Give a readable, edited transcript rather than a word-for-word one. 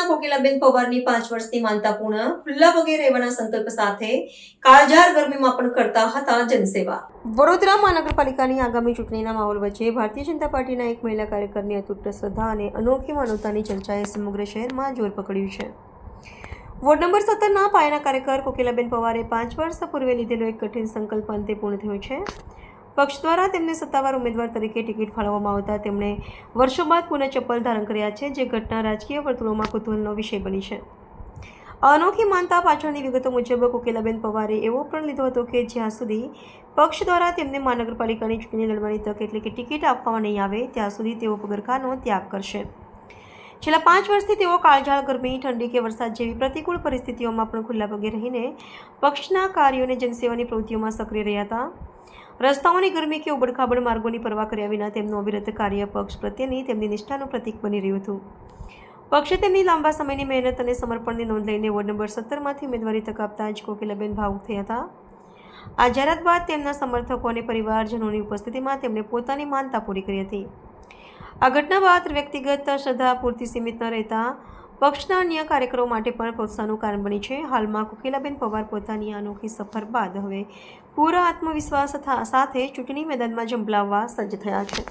કોકિલાબેન પવારની 5 વર્ષની માનતા પૂર્ણ, ખુલ્લા પગે રહેવાના સંકલ્પ સાથે કાળઝાળ ગરમીમાં પણ કરતા હતા જનસેવા। વડોદરા મહાનગરપાલિકાની આગામી ચૂંટણીના માહોલ વચ્ચે ભારતીય જનતા પાર્ટીના એક મહિલા કાર્યકરની અતૂટ શ્રદ્ધા અને અનોખી માનવતાની ચર્ચાએ સમગ્ર શહેરમાં જોર પકડ્યું છે। વોર્ડ નંબર 17ના પાયાના કાર્યકર કોકિલાબેન પવારે 5 વર્ષ પૂર્વે લીધેલો એક કઠિન સંકલ્પ અંતે પૂર્ણ થયો છે। પક્ષ દ્વારા તેમને સત્તાવાર ઉમેદવાર તરીકે ટિકિટ ફાળવવામાં આવતા તેમણે વર્ષો બાદ પુનઃ ચપ્પલ ધારણ કર્યા છે, જે ઘટના રાજકીય વર્તુળોમાં કુતૂહલનો વિષય બની છે। અનોખી માનતા પાછળની વિગતો મુજબ કોકિલાબેન પવારે એવો પણ લીધો હતો કે જ્યાં સુધી પક્ષ દ્વારા તેમને મહાનગરપાલિકાની ચૂંટણી લડવાની તક એટલે કે ટિકિટ આપવામાં નહીં આવે ત્યાં સુધી તેઓ પગરખાનો ત્યાગ કરશે। છેલ્લા 5 વર્ષથી તેઓ કાળઝાળ ગરમી, ઠંડી કે વરસાદ જેવી પ્રતિકૂળ પરિસ્થિતિઓમાં પણ ખુલ્લા પગે રહીને પક્ષના કાર્યો અને જનસેવાની પ્રવૃત્તિઓમાં સક્રિય રહ્યા હતા। રસ્તાઓની ગરમી કે ઉબડખાબડ માર્ગોની પરવા કર્યા વિના તેમનું અવિરત કાર્ય પક્ષ પ્રત્યેની તેમની નિષ્ઠાનું પ્રતીક બની રહ્યું હતું। પક્ષે તેમની લાંબા સમયની મહેનત અને સમર્પણની નોંધ લઈને વોર્ડ નંબર 17માંથી ઉમેદવારી તક આપતા જ કોકિલાબેન ભાવુક થયા હતા। આ જાહેરાત બાદ તેમના સમર્થકો અને પરિવારજનોની ઉપસ્થિતિમાં તેમણે પોતાની માનતા પૂરી કરી હતી। આ ઘટના બાદ વ્યક્તિગત શ્રદ્ધા પૂરતી સીમિત ન રહેતા પક્ષના અન્ય કાર્યકરો માટે પણ પ્રોત્સાહનનું કારણ બની છે। હાલમાં કોકિલાબેન પવાર પોતાની અનોખી સફર બાદ હવે પૂરા આત્મવિશ્વાસ સાથે ચૂંટણી મેદાનમાં ઝંપલાવવા સજ્જ થયા છે।